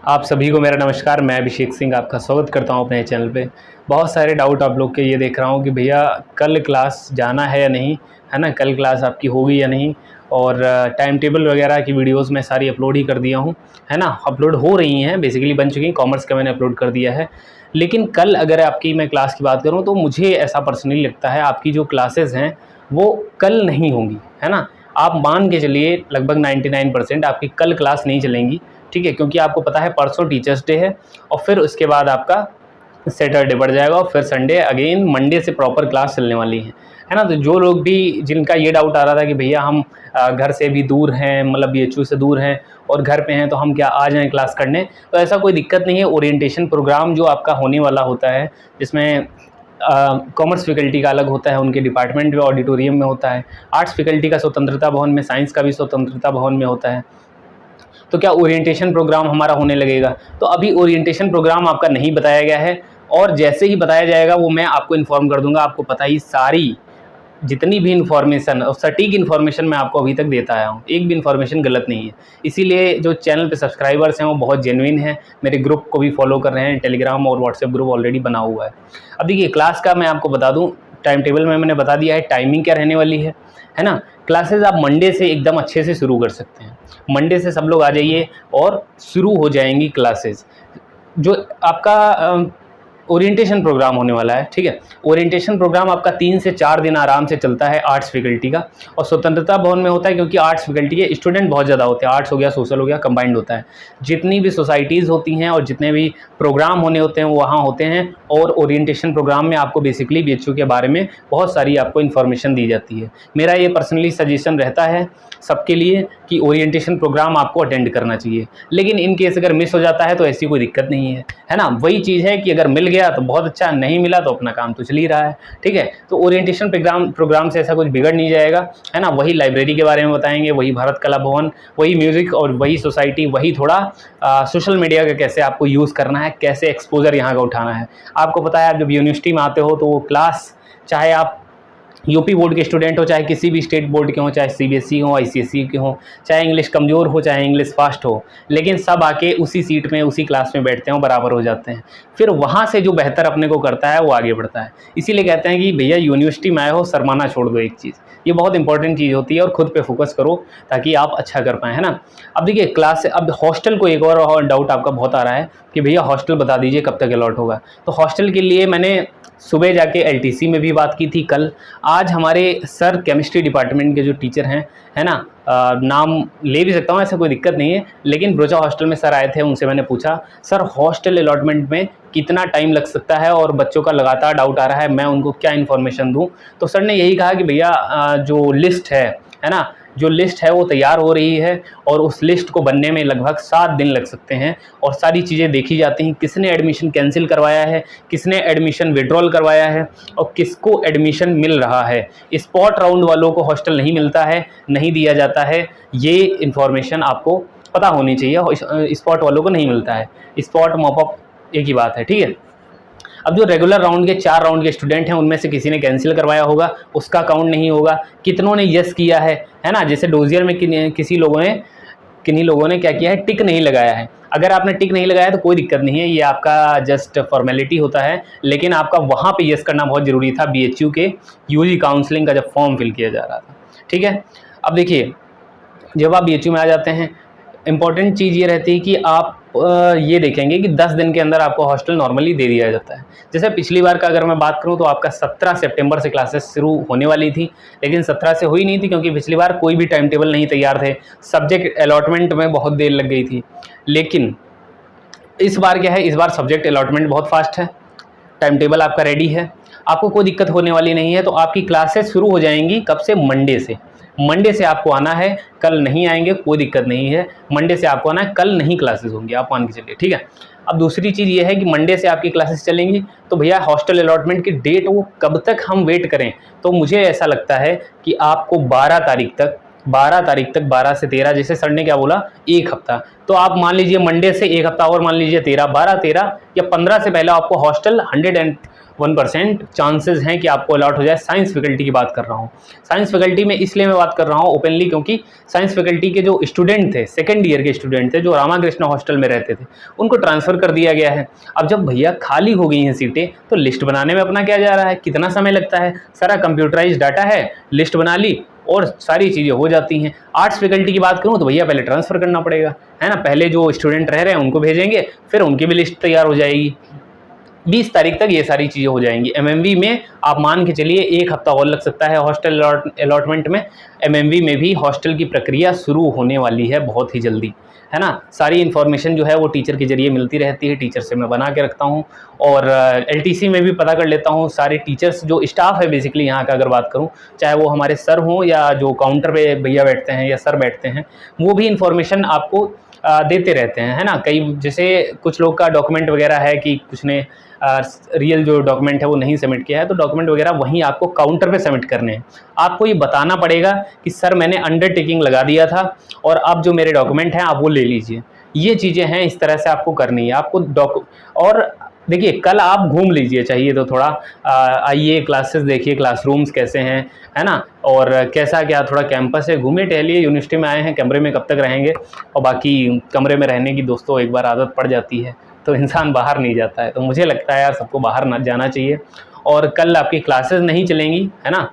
आप सभी को मेरा नमस्कार। मैं अभिषेक सिंह आपका स्वागत करता हूं अपने चैनल पे। बहुत सारे डाउट आप लोग के ये देख रहा हूं कि भैया कल क्लास जाना है या नहीं, है ना, कल क्लास आपकी होगी या नहीं। और टाइम टेबल वगैरह की वीडियोस मैं सारी अपलोड ही कर दिया हूं, है ना, अपलोड हो रही हैं, बेसिकली बन चुकी हैं। कॉमर्स का मैंने अपलोड कर दिया है। लेकिन कल अगर आपकी मैं क्लास की बात करूँ तो मुझे ऐसा पर्सनली लगता है आपकी जो क्लासेज़ हैं वो कल नहीं होंगी, है ना। आप मान के चलिए लगभग 99% आपकी कल क्लास नहीं चलेंगी, ठीक है, क्योंकि आपको पता है परसों टीचर्स डे है और फिर उसके बाद आपका सैटरडे पड़ जाएगा और फिर संडे अगेन मंडे से प्रॉपर क्लास चलने वाली है ना। तो जो लोग भी जिनका ये डाउट आ रहा था कि भैया हम घर से भी दूर हैं, मतलब BHU से दूर हैं और घर पे हैं, तो हम क्या आ जाएं क्लास करने, तो ऐसा कोई दिक्कत नहीं है। ओरिएंटेशन प्रोग्राम जो आपका होने वाला होता है, जिसमें कॉमर्स फैकल्टी का अलग होता है, उनके डिपार्टमेंट में ऑडिटोरियम में होता है। आर्ट्स फैकल्टी का स्वतंत्रता भवन में, साइंस का भी स्वतंत्रता भवन में होता है। तो क्या ओरिएंटेशन प्रोग्राम हमारा होने लगेगा? तो अभी ओरिएंटेशन प्रोग्राम आपका नहीं बताया गया है और जैसे ही बताया जाएगा वो मैं आपको इन्फॉर्म कर दूंगा। आपको पता ही सारी जितनी भी इन्फॉर्मेशन और सटीक इन्फॉर्मेशन मैं आपको अभी तक देता आया हूँ, एक भी इन्फॉर्मेशन गलत नहीं है। इसीलिए जो चैनल पे सब्सक्राइबर्स हैं वो बहुत जेन्युइन हैं, मेरे ग्रुप को भी फॉलो कर रहे हैं। टेलीग्राम और व्हाट्सएप ग्रुप ऑलरेडी बना हुआ है। अब देखिए क्लास का मैं आपको बता दूँ, टाइम टेबल में मैंने बता दिया है, टाइमिंग क्या रहने वाली है ना। क्लासेस आप मंडे से एकदम अच्छे से शुरू कर सकते हैं। मंडे से सब लोग आ जाइए और शुरू हो जाएंगी क्लासेस। जो आपका ओरिएंटेशन प्रोग्राम होने वाला है, ठीक है, ओरिएंटेशन प्रोग्राम आपका 3 से 4 दिन आराम से चलता है आर्ट्स फैकल्टी का, और स्वतंत्रता भवन में होता है क्योंकि आर्ट्स फैकल्टी के स्टूडेंट बहुत ज़्यादा होते हैं। आर्ट्स हो गया, सोशल हो गया, कंबाइंड होता है। जितनी भी सोसाइटीज़ होती हैं और जितने भी प्रोग्राम होने होते हैं वो वहाँ होते हैं। और ओरिएंटेशन प्रोग्राम में आपको बेसिकली BHU के बारे में बहुत सारी आपको इन्फॉर्मेशन दी जाती है। मेरा ये पर्सनली सजेशन रहता है सबके लिए कि ओरिएंटेशन प्रोग्राम आपको अटेंड करना चाहिए। लेकिन इन केस अगर मिस हो जाता है तो ऐसी कोई दिक्कत नहीं है ना। वही चीज़ है कि अगर मिल गया तो बहुत अच्छा, नहीं मिला तो अपना काम तो चल ही रहा है, ठीक है। तो ओरिएंटेशन प्रोग्राम से ऐसा कुछ बिगड़ नहीं जाएगा, है ना। वही लाइब्रेरी के बारे में बताएंगे, वही भारत कला भवन, वही म्यूज़िक और वही सोसाइटी, वही थोड़ा सोशल मीडिया का कैसे आपको यूज़ करना है, कैसे एक्सपोजर यहाँ का उठाना है। आपको पता है आप जब यूनिवर्सिटी में आते हो तो वो क्लास, चाहे आप UP बोर्ड के स्टूडेंट हो, चाहे किसी भी स्टेट बोर्ड के हों, चाहे CBSE हो, ICSE के हों, चाहे इंग्लिश कमज़ोर हो, चाहे इंग्लिश फास्ट हो, लेकिन सब आके उसी सीट में, उसी क्लास में बैठते हैं, बराबर हो जाते हैं। फिर वहाँ से जो बेहतर अपने को करता है वो आगे बढ़ता है। इसीलिए कहते हैं कि भैया यूनिवर्सिटी में आए हो, शर्माना छोड़ दो। एक चीज़ ये बहुत इंपॉर्टेंट चीज़ होती है और खुद पे फोकस करो ताकि आप अच्छा कर पाएँ, है ना। अब देखिए क्लास, अब हॉस्टल को एक और डाउट आपका बहुत आ रहा है कि भैया हॉस्टल बता दीजिए कब तक अलॉट होगा। तो हॉस्टल के लिए मैंने सुबह जाके LTC में भी बात की थी कल। आज हमारे सर केमिस्ट्री डिपार्टमेंट के जो टीचर हैं, है ना, नाम ले भी सकता हूँ, ऐसा कोई दिक्कत नहीं है, लेकिन ब्रोचा हॉस्टल में सर आए थे, उनसे मैंने पूछा सर हॉस्टल अलॉटमेंट में कितना टाइम लग सकता है और बच्चों का लगातार डाउट आ रहा है, मैं उनको क्या इन्फॉर्मेशन दूँ। तो सर ने यही कहा कि भैया जो लिस्ट है ना, जो लिस्ट है वो तैयार हो रही है और उस लिस्ट को बनने में लगभग 7 दिन लग सकते हैं और सारी चीज़ें देखी जाती हैं, किसने एडमिशन कैंसिल करवाया है, किसने एडमिशन विड्रॉल करवाया है और किसको एडमिशन मिल रहा है। स्पॉट राउंड वालों को हॉस्टल नहीं मिलता है, नहीं दिया जाता है, ये इन्फॉर्मेशन आपको पता होनी चाहिए। स्पॉट वालों को नहीं मिलता है, स्पॉट मॉपअप एक ही बात है, ठीक है। अब जो रेगुलर राउंड के 4 राउंड के स्टूडेंट हैं उनमें से किसी ने कैंसिल करवाया होगा, उसका काउंट नहीं होगा। कितनों ने यस किया है ना, जैसे डोजियर में किन्हीं लोगों ने क्या किया है, टिक नहीं लगाया है। अगर आपने टिक नहीं लगाया तो कोई दिक्कत नहीं है, ये आपका जस्ट फॉर्मेलिटी होता है, लेकिन आपका वहाँ पे यस करना बहुत ज़रूरी था BHU के UG काउंसलिंग का जब फॉर्म फिल किया जा रहा था, ठीक है। अब देखिए जब आप BHU में आ जाते हैं, इम्पॉर्टेंट चीज़ ये रहती है कि आप ये देखेंगे कि 10 दिन के अंदर आपको हॉस्टल नॉर्मली दे दिया जाता है। जैसे पिछली बार का अगर मैं बात करूं तो आपका 17 सितंबर से क्लासेस शुरू होने वाली थी, लेकिन 17 से हुई नहीं थी क्योंकि पिछली बार कोई भी टाइम टेबल नहीं तैयार थे, सब्जेक्ट अलॉटमेंट में बहुत देर लग गई थी। लेकिन इस बार क्या है, इस बार सब्जेक्ट अलॉटमेंट बहुत फास्ट है, टाइम टेबल आपका रेडी है, आपको कोई दिक्कत होने वाली नहीं है। तो आपकी क्लासेस शुरू हो जाएंगी कब से? मंडे से आपको आना है, कल नहीं आएंगे कोई दिक्कत नहीं है, मंडे से आपको आना है, कल नहीं क्लासेस होंगी, आप मान के चलिए, ठीक है। अब दूसरी चीज़ ये है कि मंडे से आपकी क्लासेस चलेंगी, तो भैया हॉस्टल अलॉटमेंट की डेट वो कब तक हम वेट करें? तो मुझे ऐसा लगता है कि आपको 12 तारीख तक 12 से 13, जैसे सर ने क्या बोला, 1 हफ्ता, तो आप मान लीजिए मंडे से 1 हफ्ता और मान लीजिए 13 या 15 से पहले आपको हॉस्टल 1% चांसेस हैं कि आपको अलॉट हो जाए। साइंस फैकल्टी की बात कर रहा हूँ। साइंस फैकल्टी में इसलिए मैं बात कर रहा हूँ ओपनली, क्योंकि साइंस फैकल्टी के जो स्टूडेंट थे, सेकेंड ईयर के स्टूडेंट थे, जो रामाकृष्ण हॉस्टल में रहते थे, उनको ट्रांसफ़र कर दिया गया है। अब जब भैया खाली हो गई हैं सीटें, तो लिस्ट बनाने में अपना क्या जा रहा है, कितना समय लगता है। सारा कंप्यूटराइज डाटा है, लिस्ट बना ली और सारी चीज़ें हो जाती हैं। आर्ट्स फैकल्टी की बात करूँ तो भैया पहले ट्रांसफ़र करना पड़ेगा, है ना। पहले जो स्टूडेंट रह रहे हैं उनको भेजेंगे, फिर उनकी भी लिस्ट तैयार हो जाएगी। 20 तारीख तक ये सारी चीज़ें हो जाएंगी। एमएमवी में आप मान के चलिए 1 हफ्ता और लग सकता है हॉस्टल अलॉटमेंट में। एमएमवी में भी हॉस्टल की प्रक्रिया शुरू होने वाली है बहुत ही जल्दी, है ना। सारी इन्फॉर्मेशन जो है वो टीचर के ज़रिए मिलती रहती है, टीचर से मैं बना के रखता हूँ, और एलटीसी में भी पता कर लेता हूँ। सारे टीचर्स जो स्टाफ है बेसिकली यहाँ का अगर बात करूँ, चाहे वो हमारे सर हों या जो काउंटर पे भैया बैठते हैं या सर बैठते हैं, वो भी इन्फॉर्मेशन आपको देते रहते हैं, है ना। कई जैसे कुछ लोग का डॉक्यूमेंट वगैरह है कि कुछ ने रियल जो डॉक्यूमेंट है वो नहीं सबमिट किया है, तो डॉक्यूमेंट वगैरह वहीं आपको काउंटर पे सबमिट करने हैं। आपको ये बताना पड़ेगा कि सर मैंने अंडरटेकिंग लगा दिया था और अब जो मेरे डॉक्यूमेंट हैं आप वो ले लीजिए। ये चीज़ें हैं, इस तरह से आपको करनी है। आपको और देखिए कल आप घूम लीजिए चाहिए तो थोड़ा, आइए क्लासेस देखिए, क्लासरूम्स कैसे हैं, है ना, और कैसा क्या थोड़ा कैंपस है, घूमिए टहलिए। यूनिवर्सिटी में आए हैं, कमरे में कब तक रहेंगे, और बाकी कमरे में रहने की दोस्तों एक बार आदत पड़ जाती है तो इंसान बाहर नहीं जाता है। तो मुझे लगता है यार सबको बाहर ना जाना चाहिए। और कल आपकी क्लासेस नहीं चलेंगी, है ना,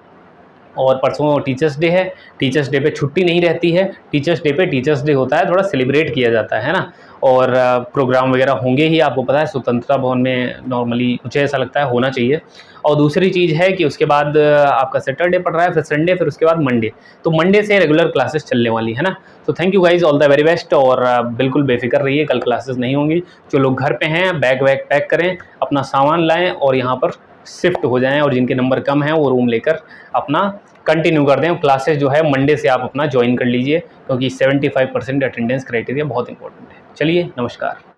और परसों टीचर्स डे है। टीचर्स डे पे छुट्टी नहीं रहती है, टीचर्स डे पे टीचर्स डे होता है, थोड़ा सेलिब्रेट किया जाता है ना। और प्रोग्राम वगैरह होंगे ही, आपको पता है स्वतंत्रता भवन में नॉर्मली मुझे ऐसा लगता है होना चाहिए। और दूसरी चीज़ है कि उसके बाद आपका सैटरडे पड़ रहा है, फिर संडे, फिर उसके बाद मंडे, तो मंडे से रेगुलर क्लासेस चलने वाली है ना। तो thank you guys, all the very best. और बिल्कुल बेफिक्र रहिए, कल क्लासेस नहीं होंगी। जो लोग घर पे हैं बैग वैग पैक करें, अपना सामान लाएँ और यहाँ पर शिफ्ट हो जाएँ, और जिनके नंबर कम हैं वो रूम लेकर अपना कंटिन्यू कर दें। क्लासेस जो है मंडे से आप अपना ज्वाइन कर लीजिए, क्योंकि 75% अटेंडेंस क्राइटेरिया बहुत इंपॉर्टेंट है। चलिए, नमस्कार।